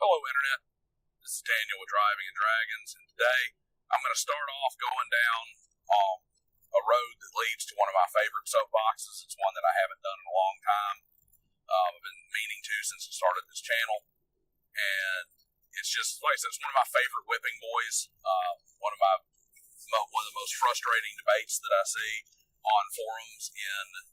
Hello, Internet. This is Daniel with Driving and Dragons, and today I'm going to start off going down a road that leads to one of my favorite soapboxes. It's one that I haven't done in a long time. I've been meaning to since I started this channel, and it's just, like I said, it's one of my favorite whipping boys. One of the most frustrating debates that I see on forums in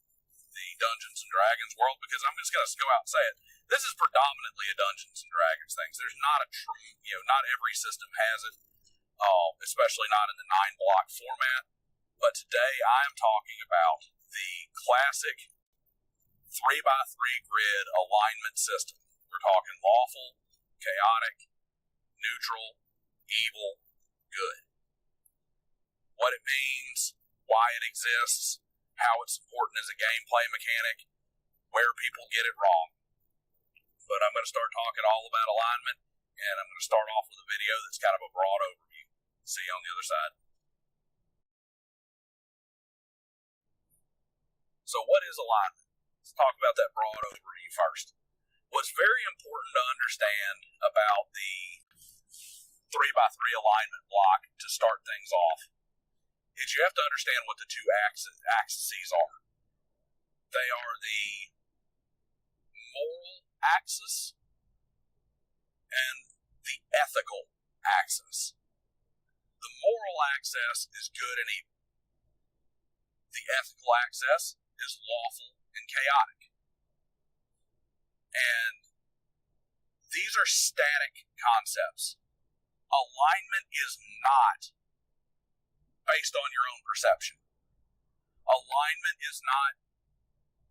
the Dungeons and Dragons world, because I'm just going to go out and say it. This is predominantly a Dungeons and Dragons thing. There's not not every system has it, especially not in the 9-block format. But today I am talking about the classic 3x3 grid alignment system. We're talking lawful, chaotic, neutral, evil, good. What it means, why it exists, how it's important as a gameplay mechanic, where people get it wrong. But I'm going to start talking all about alignment, and I'm going to start off with a video that's kind of a broad overview. See you on the other side. So what is alignment? Let's talk about that broad overview first. What's very important to understand about the 3x3 alignment block to start things off is you have to understand what the two axes are. They are the moral axis and the ethical axis. The moral axis is good and evil. The ethical axis is lawful and chaotic. And these are static concepts. Alignment is not based on your own perception. Alignment is not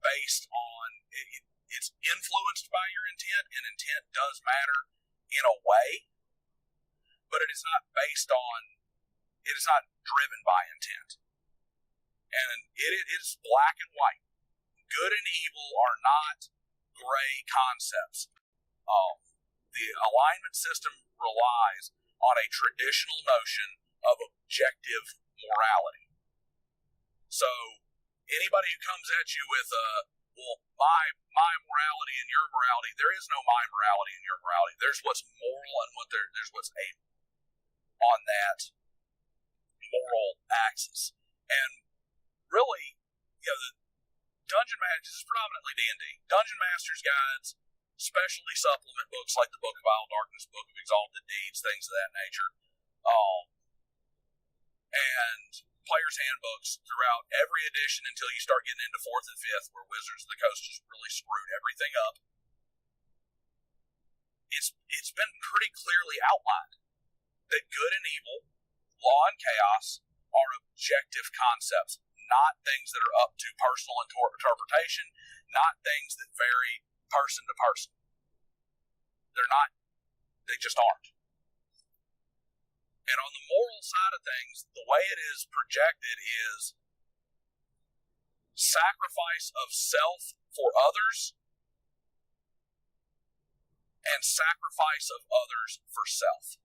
based on, it's influenced by your intent, and intent does matter in a way, but it is not driven by intent. And it is black and white. Good and evil are not gray concepts. The alignment system relies on a traditional notion of objective morality. So anybody who comes at you with my morality and your morality, there is no my morality and your morality. There's what's moral and there's what's amoral on that moral axis. And really, the Dungeon Masters is predominantly D&D. Dungeon Masters guides, specialty supplement books like the Book of Vile Darkness, Book of Exalted Deeds, things of that nature, and players' handbooks throughout every edition until you start getting into 4th and 5th, where Wizards of the Coast just really screwed everything up. It's been pretty clearly outlined that good and evil, law and chaos, are objective concepts, not things that are up to personal interpretation, not things that vary person to person. They just aren't. And on the moral side of things, the way it is projected is sacrifice of self for others and sacrifice of others for self.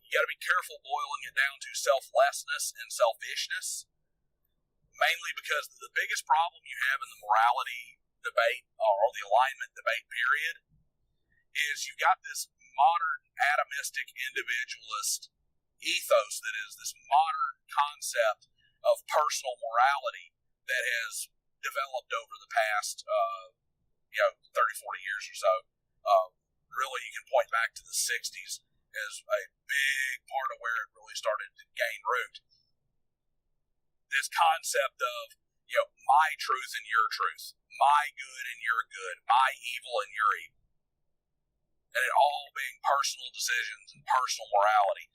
You got to be careful boiling it down to selflessness and selfishness, mainly because the biggest problem you have in the morality debate, or the alignment debate period, is you got this modern atomistic individualist ethos that is this modern concept of personal morality that has developed over the past 30, 40 years or so. Really, you can point back to the 60s as a big part of where it really started to gain root. This concept of, my truth and your truth, my good and your good, my evil and your evil. And it all being personal decisions and personal morality.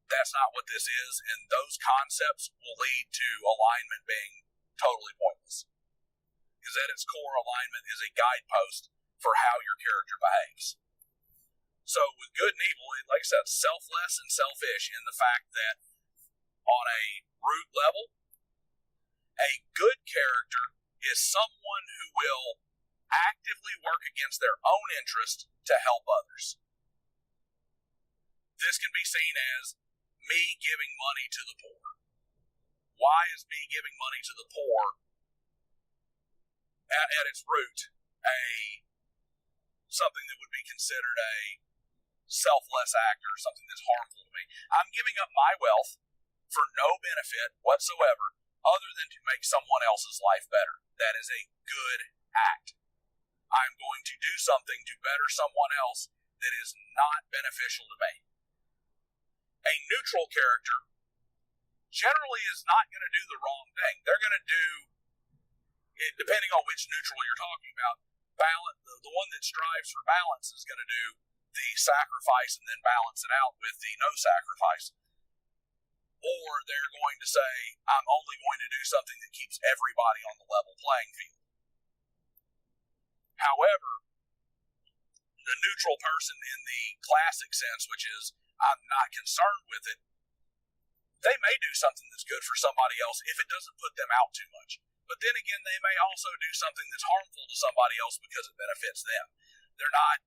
That's not what this is, and those concepts will lead to alignment being totally pointless. Because at its core, alignment is a guidepost for how your character behaves. So with good and evil, like I said, selfless and selfish in the fact that on a root level, a good character is someone who will actively work against their own interest to help others. This can be seen as me giving money to the poor. Why is me giving money to the poor at its root a something that would be considered a selfless act or something that's harmful to me. I'm giving up my wealth for no benefit whatsoever other than to make someone else's life better. That is a good act. I'm going to do something to better someone else that is not beneficial to me. A neutral character generally is not going to do the wrong thing. They're going to do, depending on which neutral you're talking about, balance. The one that strives for balance is going to do the sacrifice and then balance it out with the no sacrifice. Or they're going to say, I'm only going to do something that keeps everybody on the level playing field. However, the neutral person in the classic sense, which is I'm not concerned with it, they may do something that's good for somebody else if it doesn't put them out too much. But then again, they may also do something that's harmful to somebody else because it benefits them. They're not,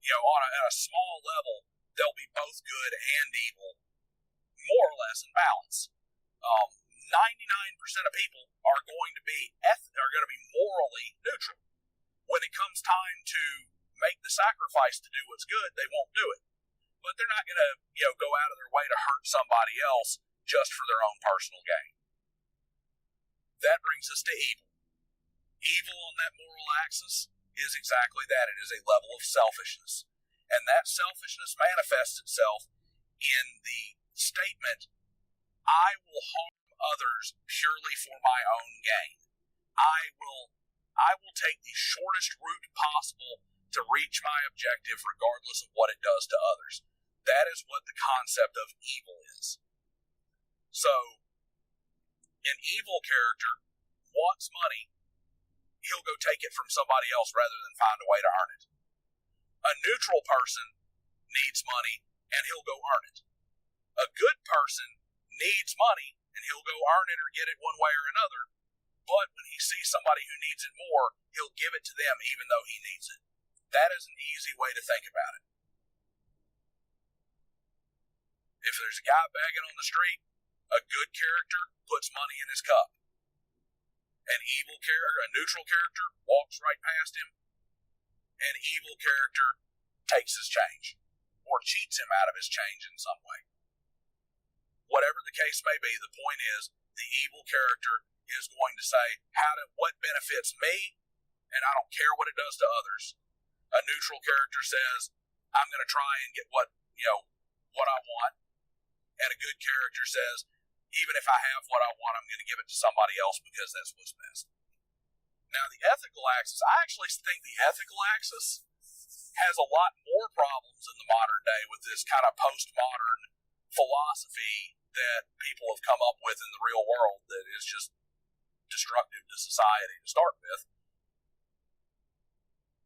at a small level, they'll be both good and evil, more or less in balance. 99% of people are going to be morally neutral. When it comes time to make the sacrifice to do what's good, they won't do it. But they're not going to, go out of their way to hurt somebody else just for their own personal gain. That brings us to evil. Evil on that moral axis is exactly that. It is a level of selfishness. And that selfishness manifests itself in the statement, I will harm others purely for my own gain. I will take the shortest route possible to reach my objective regardless of what it does to others. That is what the concept of evil is. So, an evil character wants money, he'll go take it from somebody else rather than find a way to earn it. A neutral person needs money, and he'll go earn it. A good person needs money, and he'll go earn it or get it one way or another, but when he sees somebody who needs it more, he'll give it to them even though he needs it. That is an easy way to think about it. If there's a guy begging on the street, a good character puts money in his cup. A neutral character walks right past him. An evil character takes his change or cheats him out of his change in some way. Whatever the case may be, the point is the evil character is going to say, what benefits me, and I don't care what it does to others. A neutral character says, I'm going to try and get what I want. And a good character says, even if I have what I want, I'm going to give it to somebody else because that's what's best. Now, the ethical axis, I actually think the ethical axis has a lot more problems in the modern day with this kind of postmodern philosophy that people have come up with in the real world that is just destructive to society to start with.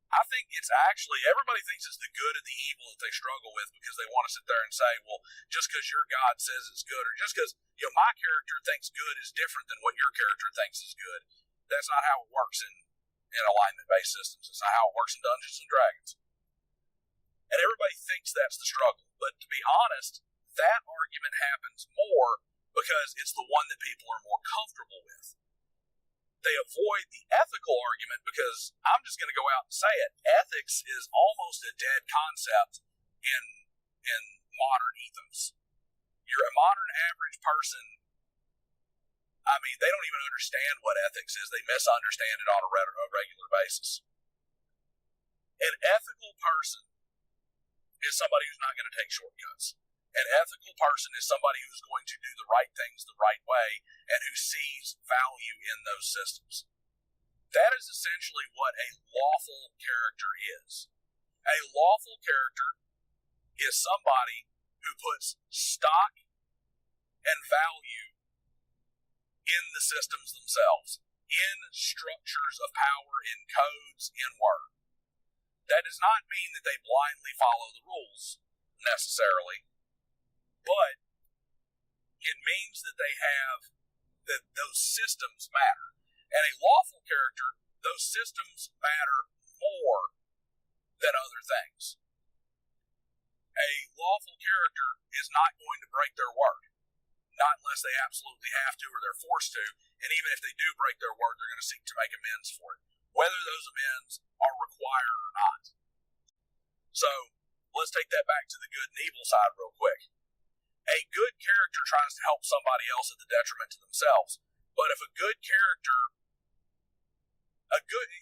I think it's actually, everybody thinks it's the good and the evil that they struggle with because they want to sit there and say, well, just because your God says it's good, or just because my character thinks good is different than what your character thinks is good. That's not how it works in alignment-based systems. It's not how it works in Dungeons and Dragons. And everybody thinks that's the struggle. But to be honest, that argument happens more because it's the one that people are more comfortable with. They avoid the ethical argument because I'm just going to go out and say it. Ethics is almost a dead concept in modern ethos. You're a modern average person. I mean, they don't even understand what ethics is. They misunderstand it on a regular basis. An ethical person is somebody who's not going to take shortcuts. An ethical person is somebody who's going to do the right things the right way and who sees value in those systems. That is essentially what a lawful character is. A lawful character is somebody who puts stock and value in the systems themselves, in structures of power, in codes, in word. That does not mean that they blindly follow the rules, necessarily, but it means that that those systems matter. And a lawful character, those systems matter more than other things. A lawful character is not going to break their word. Not unless they absolutely have to or they're forced to. And even if they do break their word, they're going to seek to make amends for it, whether those amends are required or not. So let's take that back to the good and evil side real quick. A good character tries to help somebody else at the detriment to themselves. But if a good character,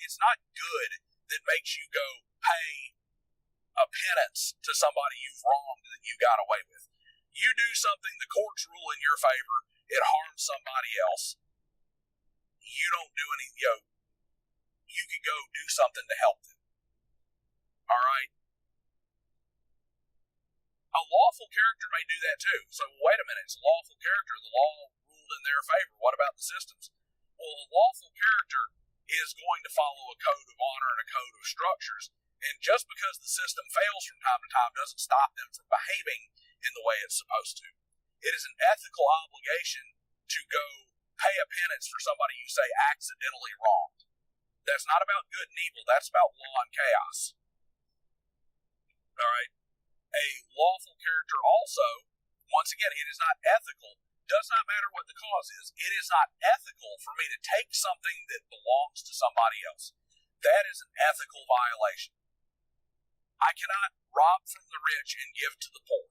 it's not good that makes you go pay a penance to somebody you've wronged that you got away with. You do something, the courts rule in your favor, it harms somebody else. You don't do any, you could go do something to help them. All right? A lawful character may do that too. So wait a minute, it's a lawful character. The law ruled in their favor. What about the systems? Well, a lawful character is going to follow a code of honor and a code of structures. And just because the system fails from time to time doesn't stop them from behaving in the way it's supposed to. It is an ethical obligation to go pay a penance for somebody you say accidentally wronged. That's not about good and evil. That's about law and chaos. All right? A lawful character also, once again, it is not ethical. Does not matter what the cause is. It is not ethical for me to take something that belongs to somebody else. That is an ethical violation. I cannot rob from the rich and give to the poor,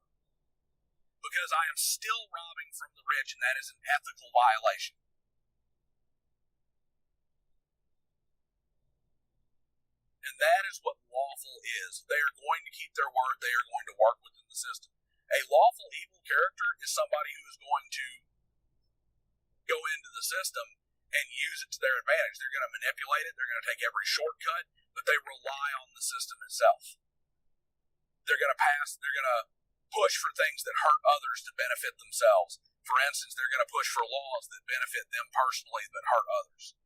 because I am still robbing from the rich, and that is an ethical violation. And that is what lawful is. They are going to keep their word. They are going to work within the system. A lawful evil character is somebody who is going to go into the system and use it to their advantage. They're going to manipulate it. They're going to take every shortcut, but they rely on the system itself. They're going to push for things that hurt others to benefit themselves. For instance, they're going to push for laws that benefit them personally but hurt others.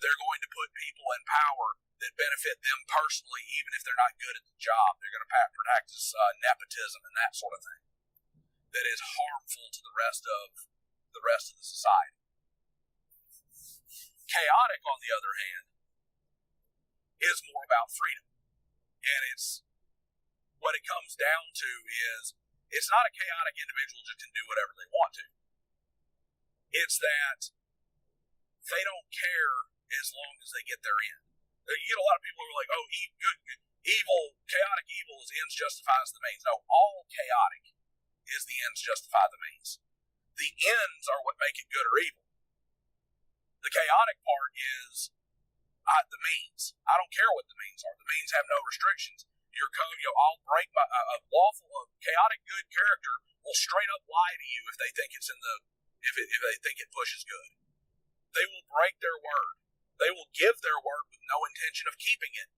They're going to put people in power that benefit them personally, even if they're not good at the job. They're going to practice nepotism and that sort of thing that is harmful to the rest of the society. Chaotic, on the other hand, is more about freedom. And what it comes down to is, it's not a chaotic individual just can do whatever they want to. It's that they don't care as long as they get their end. You get a lot of people who are like, oh, chaotic evil is ends justifies the means. No, all chaotic is the ends justify the means. The ends are what make it good or evil. The chaotic part is the means. I don't care what the means are. The means have no restrictions. Your code, I'll break a chaotic good character will straight up lie to you if they think it's if they think it pushes good. They will break their word. They will give their word with no intention of keeping it,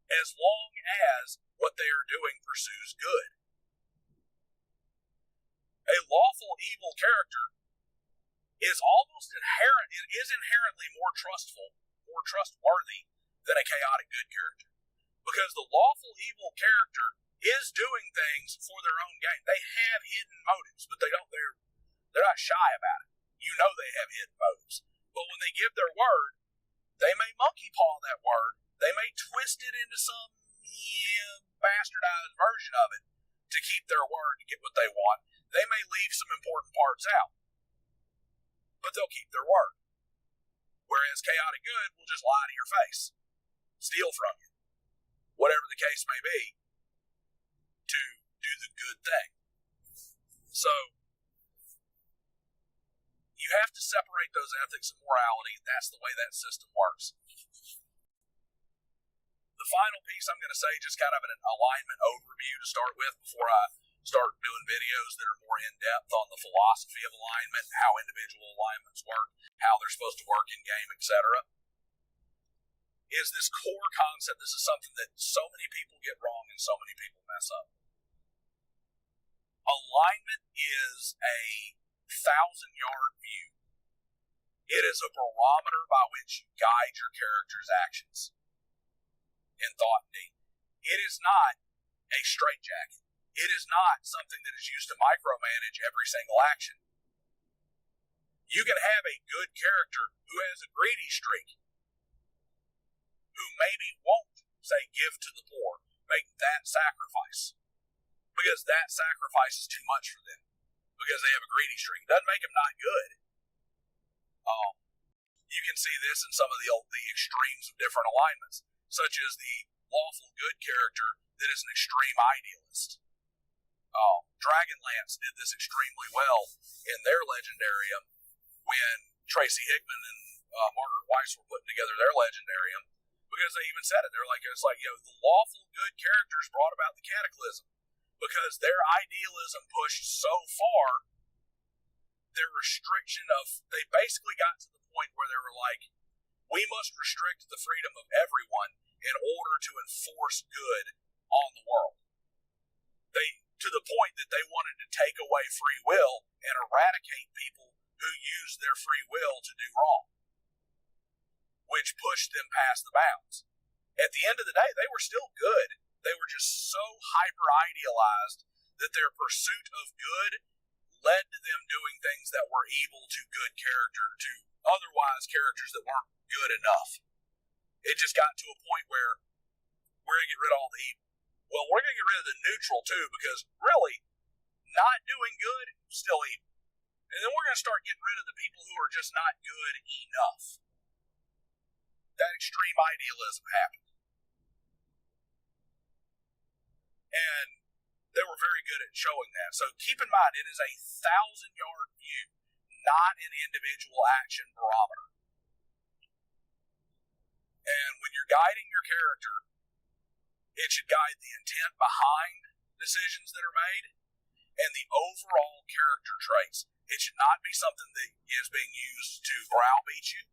as long as what they are doing pursues good. A lawful evil character is inherently more trustworthy than a chaotic good character, because the lawful evil character is doing things for their own gain. They have hidden motives, but they're not shy about it. You know they have hidden motives, but when they give their word, they may monkey paw that word. They may twist it into some bastardized version of it to keep their word to get what they want. They may leave some important parts out, but they'll keep their word. Whereas chaotic good will just lie to your face, steal from you, whatever the case may be, to do the good thing. So you have to separate those ethics and morality. That's the way that system works. The final piece I'm going to say, just kind of an alignment overview to start with before I start doing videos that are more in-depth on the philosophy of alignment, how individual alignments work, how they're supposed to work in game, etc., is this core concept. This is something that so many people get wrong and so many people mess up. Alignment is a 1,000-yard view. It is a barometer by which you guide your character's actions in thought and deed. It is not a straitjacket. It is not something that is used to micromanage every single action. You can have a good character who has a greedy streak, who maybe won't, say, give to the poor, make that sacrifice, because that sacrifice is too much for them, because they have a greedy streak. It doesn't make them not good. You can see this in some of the extremes of different alignments, such as the lawful good character that is an extreme idealist. Dragonlance did this extremely well in their Legendarium when Tracy Hickman and Margaret Weiss were putting together their Legendarium, because they even said it. They're like, it's like, the lawful good characters brought about the Cataclysm because their idealism pushed so far. Their restriction they basically got to the point where they were like, we must restrict the freedom of everyone in order to enforce good on the world. To the point that they wanted to take away free will and eradicate people who use their free will to do wrong, which pushed them past the bounds. At the end of the day, they were still good. They were just so hyper-idealized that their pursuit of good led to them doing things that were evil to good character, to otherwise characters that weren't good enough. It just got to a point where we're going to get rid of all the evil. Well, we're going to get rid of the neutral too, because really, not doing good is still evil. And then we're going to start getting rid of the people who are just not good enough. That extreme idealism happened. And they were very good at showing that. So keep in mind, it is a 1,000-yard view, not an individual action barometer. And when you're guiding your character, it should guide the intent behind decisions that are made and the overall character traits. It should not be something that is being used to browbeat you,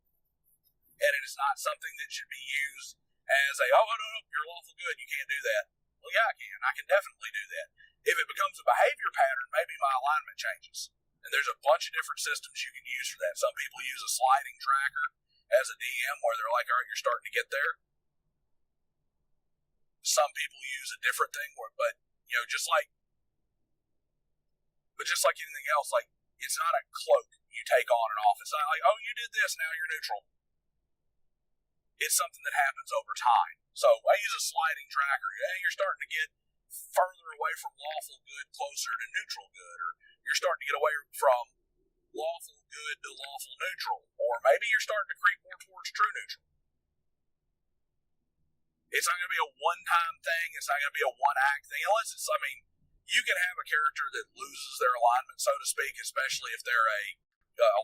and it is not something that should be used as no, you're lawful good, you can't do that. Well, yeah, I can. I can definitely do that. If it becomes a behavior pattern, maybe my alignment changes. And there's a bunch of different systems you can use for that. Some people use a sliding tracker as a DM where they're like, all right, you're starting to get there. Some people use a different thing, but just like anything else, like it's not a cloak you take on and off. It's not like, oh, you did this, now you're neutral. It's something that happens over time. So I use a sliding tracker. You're starting to get further away from lawful good, closer to neutral good, or you're starting to get away from lawful good to lawful neutral, or maybe you're starting to creep more towards true neutral. It's not going to be a one-time thing. It's not going to be a one-act thing. Unless you can have a character that loses their alignment, so to speak, especially if they're a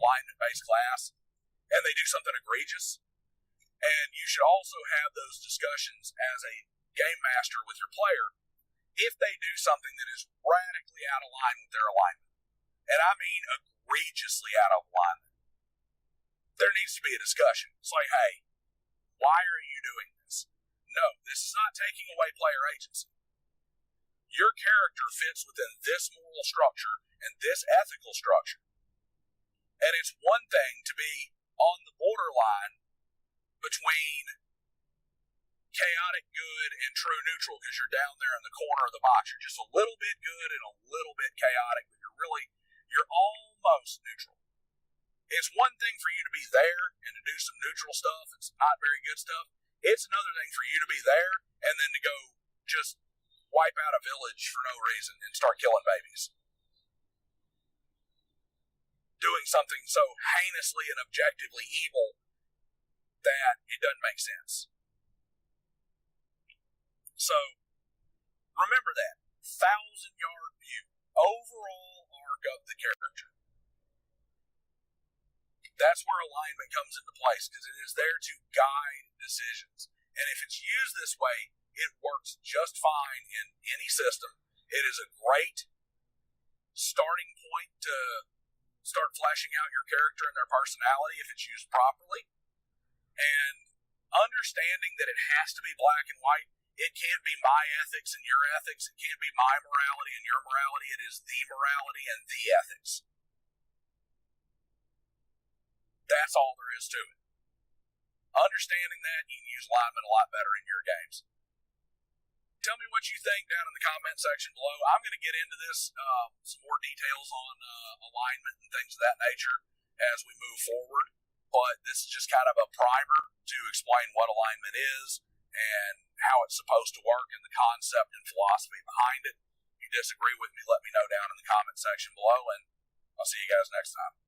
alignment-based class, and they do something egregious. And you should also have those discussions as a game master with your player if they do something that is radically out of line with their alignment. And I mean egregiously out of alignment. There needs to be a discussion. It's like, hey, why are you doing this? No, this is not taking away player agency. Your character fits within this moral structure and this ethical structure. And it's one thing to be on the borderline between chaotic good and true neutral, because you're down there in the corner of the box. You're just a little bit good and a little bit chaotic, but you're almost neutral. It's one thing for you to be there and to do some neutral stuff and some not very good stuff. It's another thing for you to be there and then to go just wipe out a village for no reason and start killing babies. Doing something so heinously and objectively evil that it doesn't make sense. So, remember that. 1,000-yard view. Overall arc of the character. That's where alignment comes into place, because it is there to guide decisions. And if it's used this way, it works just fine in any system. It is a great starting point to start fleshing out your character and their personality if it's used properly. And understanding that it has to be black and white. It can't be my ethics and your ethics. It can't be my morality and your morality. It is the morality and the ethics. That's all there is to it. Understanding that, you can use alignment a lot better in your games. Tell me what you think down in the comment section below. I'm going to get into this, some more details on alignment and things of that nature as we move forward. But this is just kind of a primer to explain what alignment is and how it's supposed to work and the concept and philosophy behind it. If you disagree with me, let me know down in the comment section below, and I'll see you guys next time.